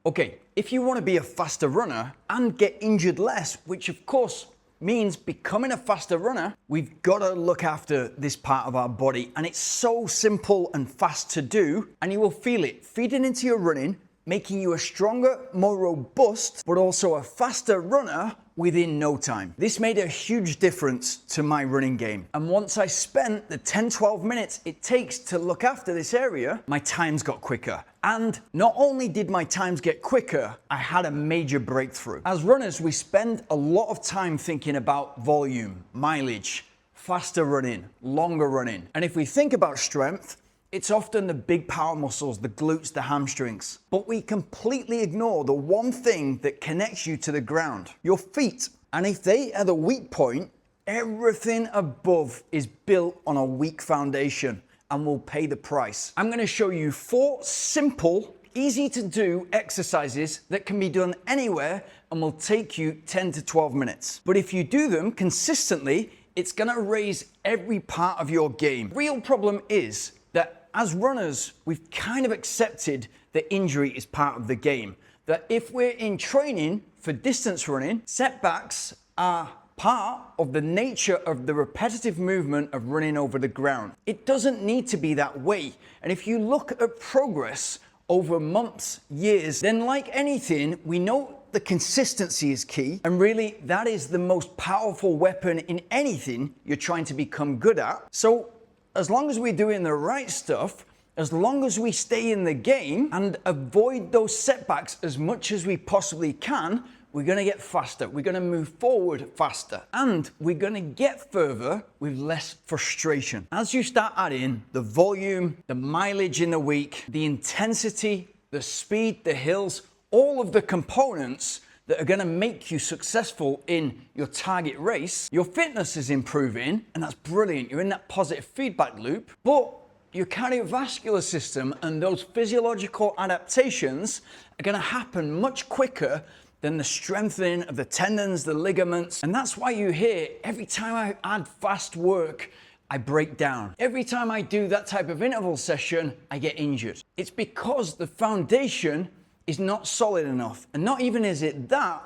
Okay, if you want to be a faster runner and get injured less, which of course means becoming a faster runner, we've got to look after this part of our body. And it's so simple and fast to do, and you will feel it feeding into your running, making you a stronger, more robust, but also a faster runner within no time. This made a huge difference to my running game. And once I spent the 10-12 minutes it takes to look after this area, my times got quicker. And not only did my times get quicker, I had a major breakthrough. As runners, we spend a lot of time thinking about volume, mileage, faster running, longer running. And if we think about strength, it's often the big power muscles, the glutes, the hamstrings. But we completely ignore the one thing that connects you to the ground, your feet. And if they are the weak point, everything above is built on a weak foundation and will pay the price. I'm gonna show you 4 simple, easy to do exercises that can be done anywhere and will take you 10 to 12 minutes. But if you do them consistently, it's gonna raise every part of your game. Real problem is that as runners, we've kind of accepted that injury is part of the game. That if we're in training for distance running, setbacks are part of the nature of the repetitive movement of running over the ground. It doesn't need to be that way. And if you look at progress over months, years, then like anything, we know the consistency is key. And really, that is the most powerful weapon in anything you're trying to become good at. So as long as we're doing the right stuff, as long as we stay in the game and avoid those setbacks as much as we possibly can, we're gonna get faster, we're gonna move forward faster, and we're gonna get further with less frustration. As you start adding the volume, the mileage in the week, the intensity, the speed, the hills, all of the components that are gonna make you successful in your target race, your fitness is improving, and that's brilliant. You're in that positive feedback loop, but your cardiovascular system and those physiological adaptations are gonna happen much quicker than the strengthening of the tendons, the ligaments. And that's why you hear every time I add fast work, I break down. Every time I do that type of interval session, I get injured. It's because the foundation is not solid enough. And not even is it that,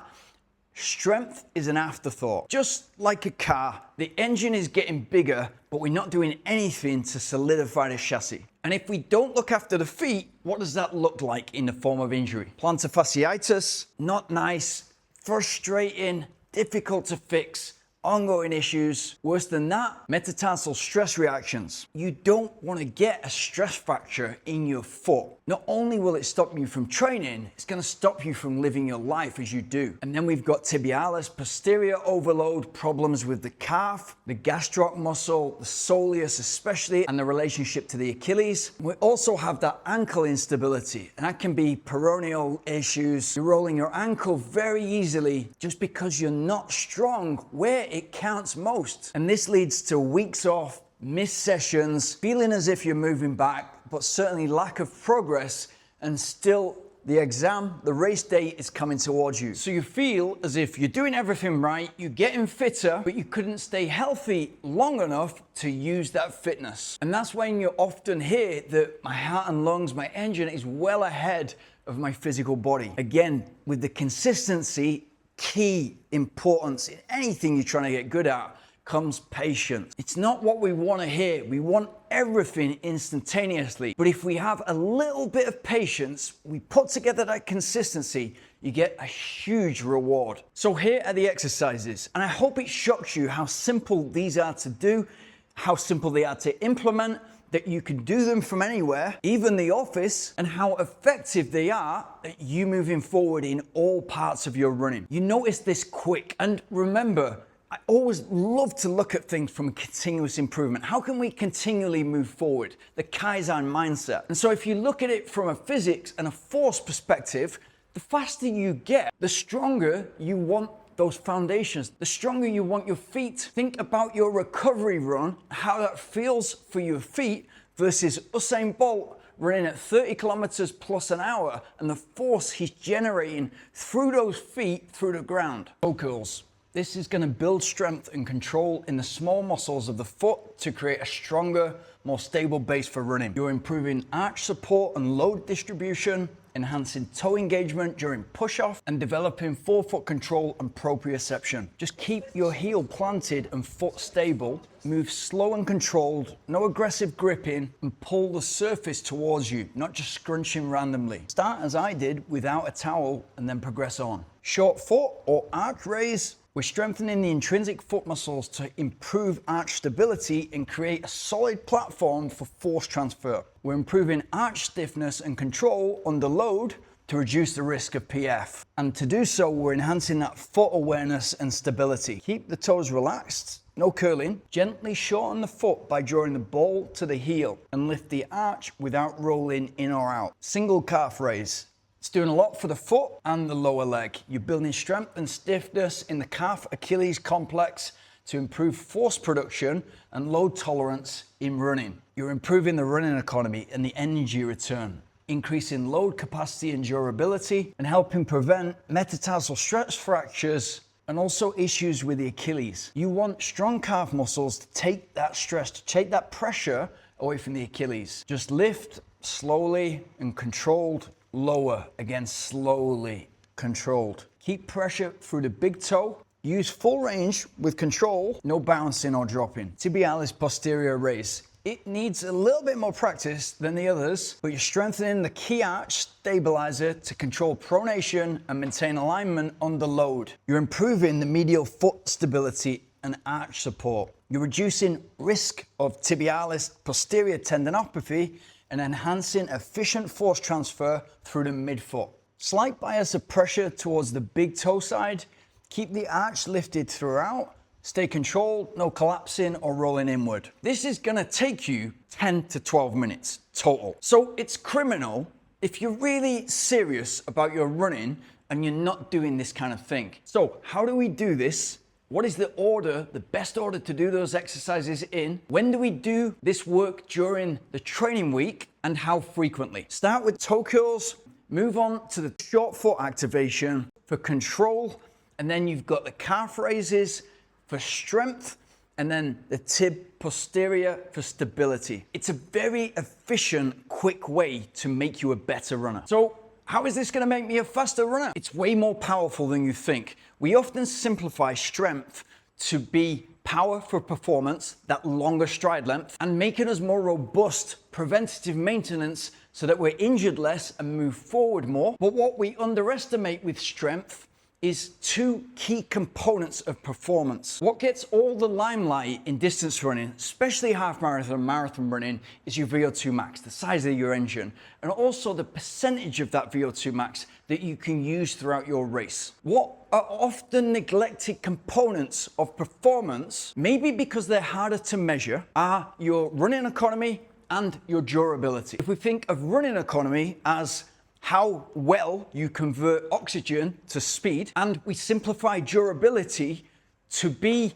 strength is an afterthought. Just like a car, the engine is getting bigger, but we're not doing anything to solidify the chassis. And if we don't look after the feet, what does that look like in the form of injury? Plantar fasciitis, not nice, frustrating, difficult to fix, ongoing issues. Worse than that, metatarsal stress reactions. You don't want to get a stress fracture in your foot. Not only will it stop you from training, it's going to stop you from living your life as you do. And then we've got tibialis, posterior overload, problems with the calf, the gastroc muscle, the soleus especially, and the relationship to the Achilles. We also have that ankle instability, and that can be peroneal issues. You're rolling your ankle very easily just because you're not strong where it counts most. And this leads to weeks off, missed sessions, feeling as if you're moving back, but certainly lack of progress, and still the exam, the race day is coming towards you. So you feel as if you're doing everything right, you're getting fitter, but you couldn't stay healthy long enough to use that fitness. And that's when you often hear that my heart and lungs, my engine is well ahead of my physical body. Again, with the consistency, key importance in anything you're trying to get good at comes patience. It's not what we want to hear. We want everything instantaneously. But if we have a little bit of patience, we put together that consistency, you get a huge reward. So here are the exercises, and I hope it shocks you how simple these are to do, how simple they are to implement, that you can do them from anywhere, even the office, and how effective they are at you moving forward in all parts of your running. You notice this quick. And remember, I always love to look at things from a continuous improvement. How can we continually move forward? The Kaizen mindset. And so if you look at it from a physics and a force perspective, the faster you get, the stronger you want those foundations, the stronger you want your feet. Think about your recovery run, how that feels for your feet versus Usain Bolt running at 30 kilometers plus an hour and the force he's generating through those feet through the ground. Curls. This is going to build strength and control in the small muscles of the foot to create a stronger, more stable base for running. You're improving arch support and load distribution, enhancing toe engagement during push-off, and developing forefoot control and proprioception. Just keep your heel planted and foot stable, move slow and controlled, no aggressive gripping, and pull the surface towards you, not just scrunching randomly. Start as I did, without a towel, and then progress on. Short foot or arch raise. We're strengthening the intrinsic foot muscles to improve arch stability and create a solid platform for force transfer. We're improving arch stiffness and control under load to reduce the risk of PF. And to do so, we're enhancing that foot awareness and stability. Keep the toes relaxed, no curling. Gently shorten the foot by drawing the ball to the heel and lift the arch without rolling in or out. Single calf raise. It's doing a lot for the foot and the lower leg. You're building strength and stiffness in the calf Achilles complex to improve force production and load tolerance in running. You're improving the running economy and the energy return, increasing load capacity and durability, and helping prevent metatarsal stress fractures and also issues with the Achilles. You want strong calf muscles to take that stress, to take that pressure away from the Achilles. Just lift slowly and controlled. Lower, again, slowly, controlled. Keep pressure through the big toe. Use full range with control, no bouncing or dropping. Tibialis posterior raise. It needs a little bit more practice than the others, but you're strengthening the key arch stabilizer to control pronation and maintain alignment under load. You're improving the medial foot stability and arch support. You're reducing risk of tibialis posterior tendinopathy and enhancing efficient force transfer through the midfoot. Slight bias of pressure towards the big toe side. Keep the arch lifted throughout. Stay controlled, no collapsing or rolling inward. This is gonna take you 10 to 12 minutes total. So it's criminal if you're really serious about your running and you're not doing this kind of thing. So how do we do this? What is the order, the best order to do those exercises in? When do we do this work during the training week, and how frequently? Start with toe curls, move on to the short foot activation for control, and then you've got the calf raises for strength, and then the tib posterior for stability. It's a very efficient, quick way to make you a better runner. So how is this going to make me a faster runner? It's way more powerful than you think. We often simplify strength to be power for performance, that longer stride length, and making us more robust, preventative maintenance so that we're injured less and move forward more. But what we underestimate with strength is two key components of performance. What gets all the limelight in distance running, especially half marathon and marathon running, is your VO2 max, the size of your engine, and also the percentage of that VO2 max that you can use throughout your race. What are often neglected components of performance, maybe because they're harder to measure, are your running economy and your durability. If we think of running economy as how well you convert oxygen to speed, and we simplify durability to be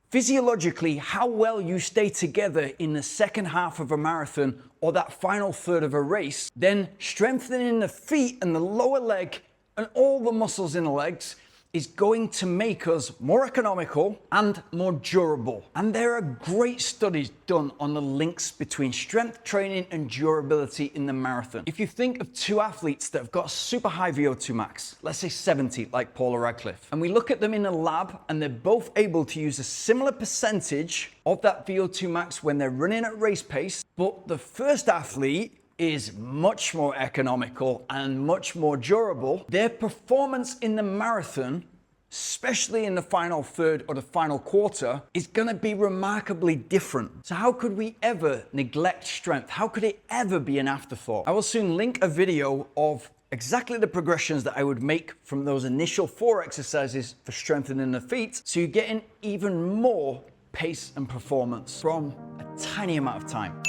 physiologically how well you stay together in the second half of a marathon or that final third of a race, then strengthening the feet and the lower leg and all the muscles in the legs is going to make us more economical and more durable. And there are great studies done on the links between strength training and durability in the marathon. If you think of two athletes that have got super high VO2 max, let's say 70, like Paula Radcliffe, and we look at them in a lab and they're both able to use a similar percentage of that VO2 max when they're running at race pace, but the first athlete is much more economical and much more durable. Their performance in the marathon, especially in the final third or the final quarter, is going to be remarkably different. So how could we ever neglect strength? How could it ever be an afterthought? I will soon link a video of exactly the progressions that I would make from those initial 4 exercises for strengthening the feet, so you're getting even more pace and performance from a tiny amount of time.